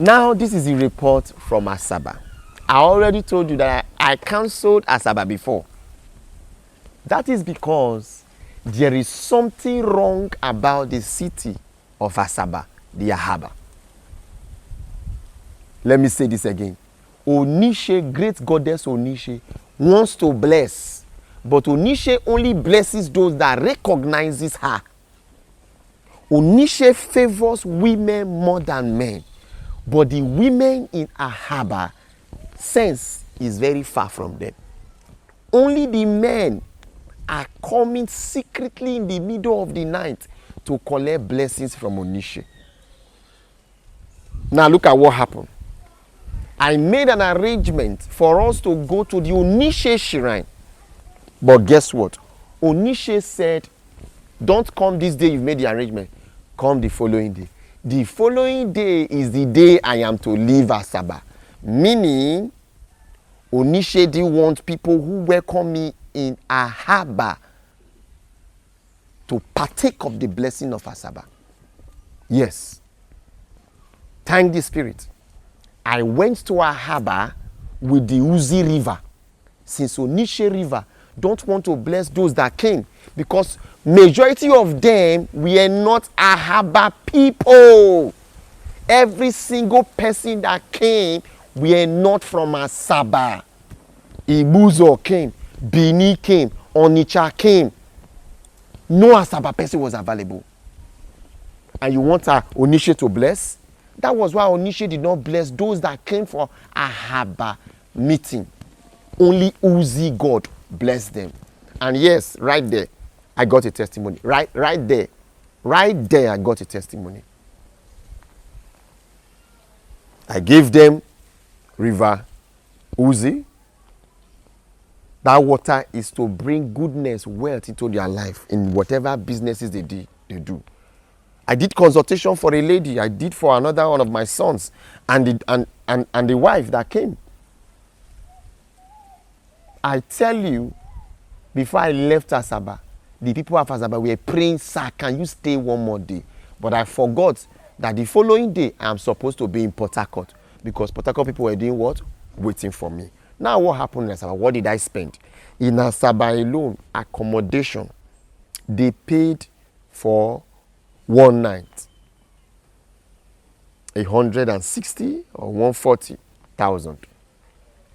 Now, this is a report from Asaba. I already told you that I cancelled Asaba before. That is because there is something wrong about the city of Asaba, the Ahaba. Let me say this again. Onish, great goddess Onish, wants to bless, but Onish only blesses those that recognizes her. Onish favors women more than men, but the women in Ahaba sense is very far from them. Only the men are coming secretly in the middle of the night to collect blessings from Onish. Now look at what happened. I made an arrangement for us to go to the Onish shrine. But guess what? Onish said, don't come this day you've made the arrangement. Come the following day. The following day is the day I am to leave Asaba. Meaning, Onish didn't want people who welcome me in Ahaba to partake of the blessing of Asaba. Yes. Thank the Spirit. I went to Ahaba with the Uzih River. Since Onish River don't want to bless those that came, because majority of them were not Ahaba people. Every single person that came were not from Asaba. Ibuzo came, Bini came, Onitsha came. No Asaba person was available. And you want Onish to bless? That was why Onish did not bless those that came for Ahaba meeting. Only Uzih God blessed them. And yes, right there, I got a testimony. Right there, I got a testimony. I gave them river Uzih. That water is to bring goodness, wealth into their life in whatever businesses they do. I did consultation for a lady. I did for another one of my sons and the wife that came. I tell you, before I left Asaba, the people of Asaba were praying, sir, can you stay one more day? But I forgot that the following day, I'm supposed to be in Port Harcourt, because Port Harcourt people were doing what? Waiting for me. Now, what happened in Asaba? What did I spend? In Asaba alone, accommodation, they paid for one night, 160 or 140,000.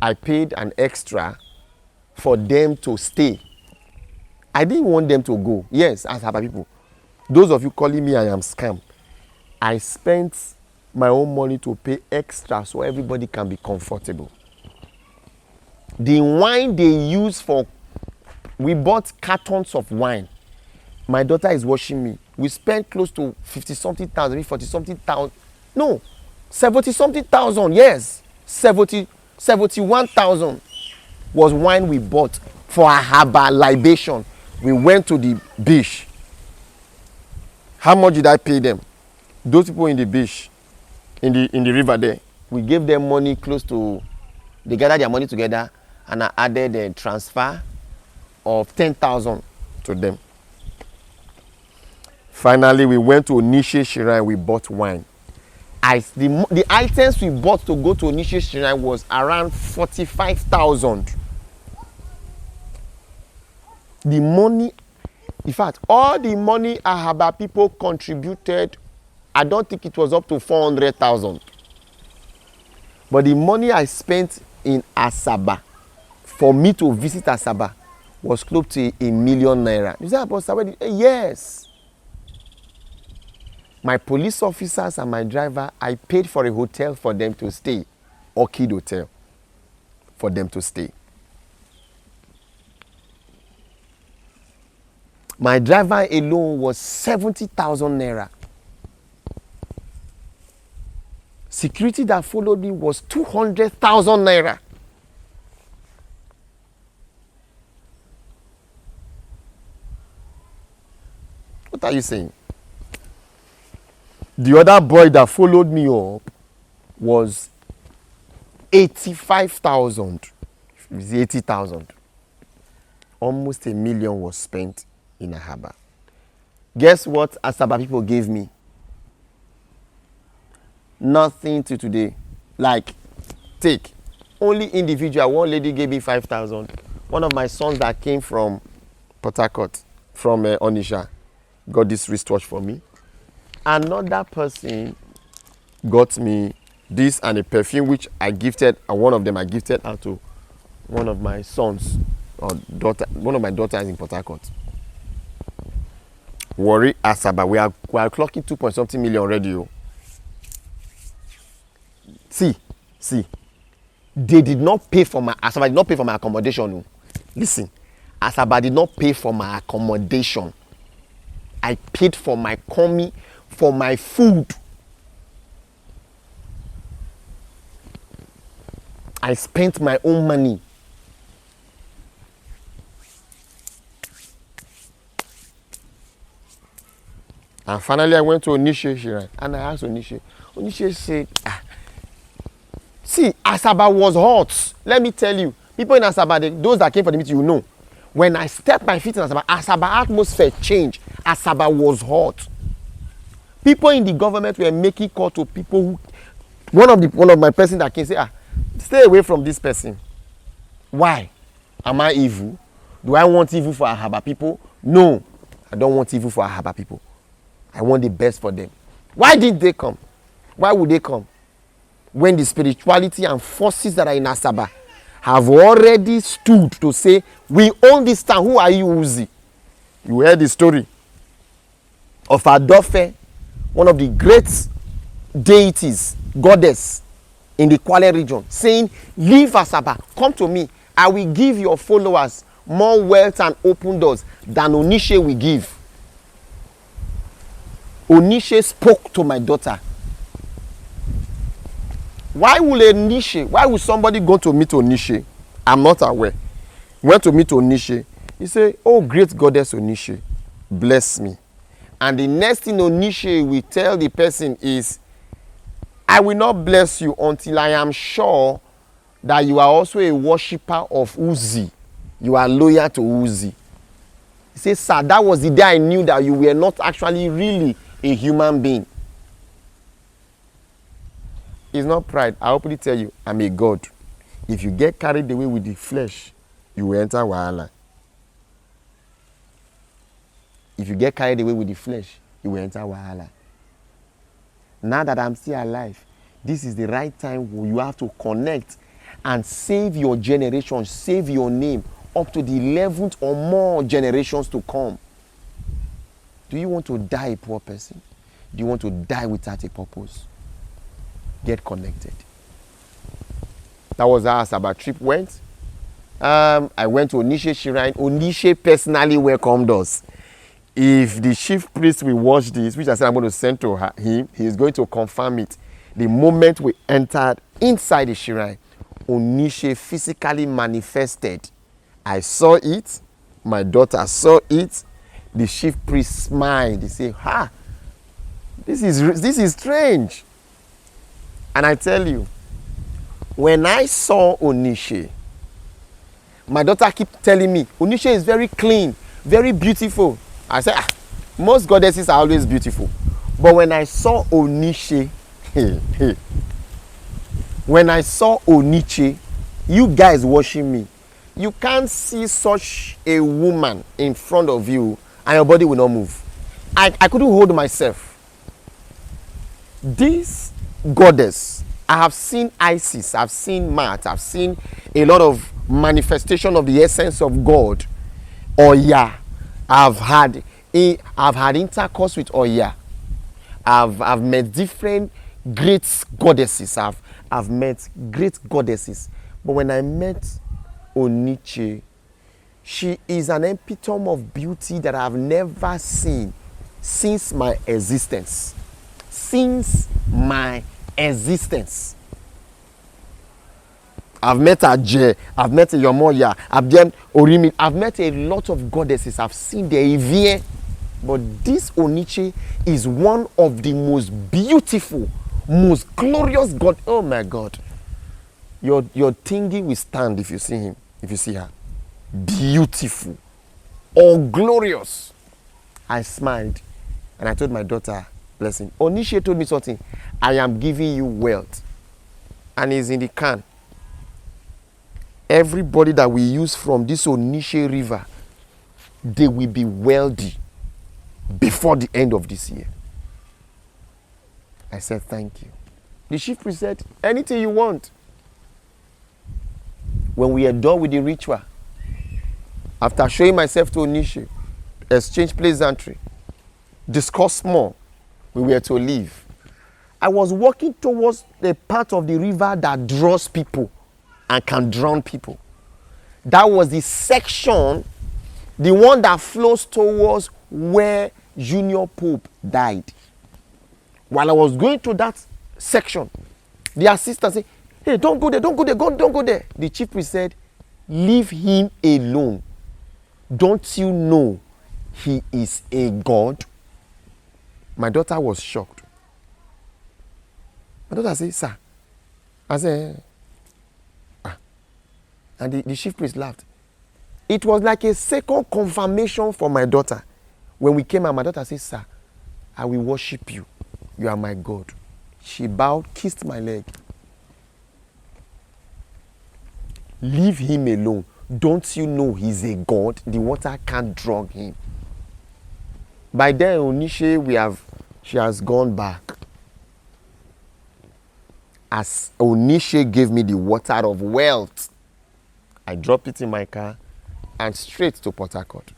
I paid an extra for them to stay. I didn't want them to go. Yes, Asaba people. Those of you calling me I am scam. I spent my own money to pay extra so everybody can be comfortable. The wine they use for, we bought cartons of wine. My daughter is watching me. We spent close to 50-something thousand, 40-something thousand. No, 70-something thousand. Yes, 71,000 was wine we bought for Ahaba libation. We went to the beach. How much did I pay them? Those people in the beach, in the river there, we gave them money close to, they gathered their money together and I added a transfer of 10,000 to them. Finally, we went to Onish Shrine, we bought wine. The items we bought to go to Onish Shrine was around 45,000. The money, in fact, all the money Ahaba people contributed, I don't think it was up to 400,000. But the money I spent in Asaba, for me to visit Asaba, was close to 1 million naira. You say, about Asaba? Yes. My police officers and my driver, I paid for a hotel for them to stay, Orchid Hotel, for them to stay. My driver alone was 70,000 naira. Security that followed me was 200,000 naira. What are you saying? The other boy that followed me up was 85,000. 80,000. Almost 1 million was spent in Ahaba. Guess what Asaba people gave me? Nothing to today. Like, take. Only individual. One lady gave me 5,000. One of my sons that came from Port Harcourt, from Onish, got this wristwatch for me. Another person got me this and a perfume which I gifted, and one of them I gifted out to one of my sons or daughter, one of my daughters in Port Harcourt. Worry Asaba, we are clocking 2 point something million already. Oh. See, they did not pay for my Asaba did not pay for my accommodation. Oh. Listen, Asaba did not pay for my accommodation. I paid for my commi, for my food. I spent my own money. And finally I went to Onish Shrine and I asked Onish. Onish said, see, Asaba was hot. Let me tell you, people in Asaba, those that came for the meeting, you know. When I stepped my feet in Asaba atmosphere changed. Asaba was hot. People in the government were making call to people who, one of my person that came say, stay away from this person. Why? Am I evil? Do I want evil for Ahaba people? No, I don't want evil for Ahaba people. I want the best for them. Why did they come? Why would they come? When the spirituality and forces that are in Asaba have already stood to say, we own this town. Who are you, Uzih? You heard the story of Adofe, one of the great deities, goddess in the Kwale region, saying, leave Asaba, come to me. I will give your followers more wealth and open doors than Onish will give. Onish spoke to my daughter. Why will somebody go to meet Onish? I'm not aware. Went to meet Onish. He said, oh, great goddess Onish, bless me. And the next thing Onish will tell the person is, I will not bless you until I am sure that you are also a worshipper of Uzih. You are loyal to Uzih. He says, sir, that was the day I knew that you were not actually really a human being. It's not pride. I openly tell you, I'm a God. If you get carried away with the flesh, you will enter Wahala. If you get carried away with the flesh, you will enter Wahala. Now that I'm still alive, this is the right time where you have to connect and save your generation, save your name up to the 11th or more generations to come. Do you want to die a poor person? Do you want to die without a purpose? Get connected. That was how Asaba trip went. I went to Onish Shrine. Onish personally welcomed us. If the chief priest will watch this, which I said I'm going to send to him, he is going to confirm it. The moment we entered inside the shrine, Onish physically manifested. I saw it. My daughter saw it. The chief priest smiled. He said, this is strange. And I tell you, when I saw Onish, my daughter kept telling me, Onish is very clean, very beautiful. I said, most goddesses are always beautiful. But when I saw Onish, when I saw Onish, you guys watching me, you can't see such a woman in front of you and your body will not move. I couldn't hold myself. This goddess, I have seen Isis, I've seen Mat, I've seen a lot of manifestation of the essence of God. Oya, I've had intercourse with Oya. I've met different great goddesses. I've met great goddesses. But when I met Onish, she is an epitome of beauty that I've never seen since my existence. Since my existence. I've met Ajay, I've met Yomoya, I've met Orimi, I've met a lot of goddesses, I've seen the Evie, but this Onish is one of the most beautiful, most glorious God. Oh my God. Your thingy will stand if you see him, if you see her. Beautiful, all glorious. I smiled and I told my daughter, blessing. Onish told me something. I am giving you wealth. And it's in the can. Everybody that we use from this Onish river, they will be wealthy before the end of this year. I said, thank you. The chief priest said, anything you want. When we are done with the ritual, after showing myself to Onish, exchange pleasantry, discuss more, we were to leave. I was walking towards the part of the river that draws people and can drown people. That was the section, the one that flows towards where Junior Pope died. While I was going to that section, the assistant said, hey, don't go there, don't go there, don't go there. The chief priest said, leave him alone. Don't you know he is a god? My daughter was shocked. My daughter said, sir. I said, ah. And the chief priest laughed. It was like a second confirmation for my daughter. When we came out, my daughter said, sir, I will worship you. You are my God. She bowed, kissed my leg. Leave him alone. Don't you know he's a god? The water can't drug him. By then, Onish, she has gone back. As Onish gave me the water of wealth, I dropped it in my car and straight to Port Harcourt.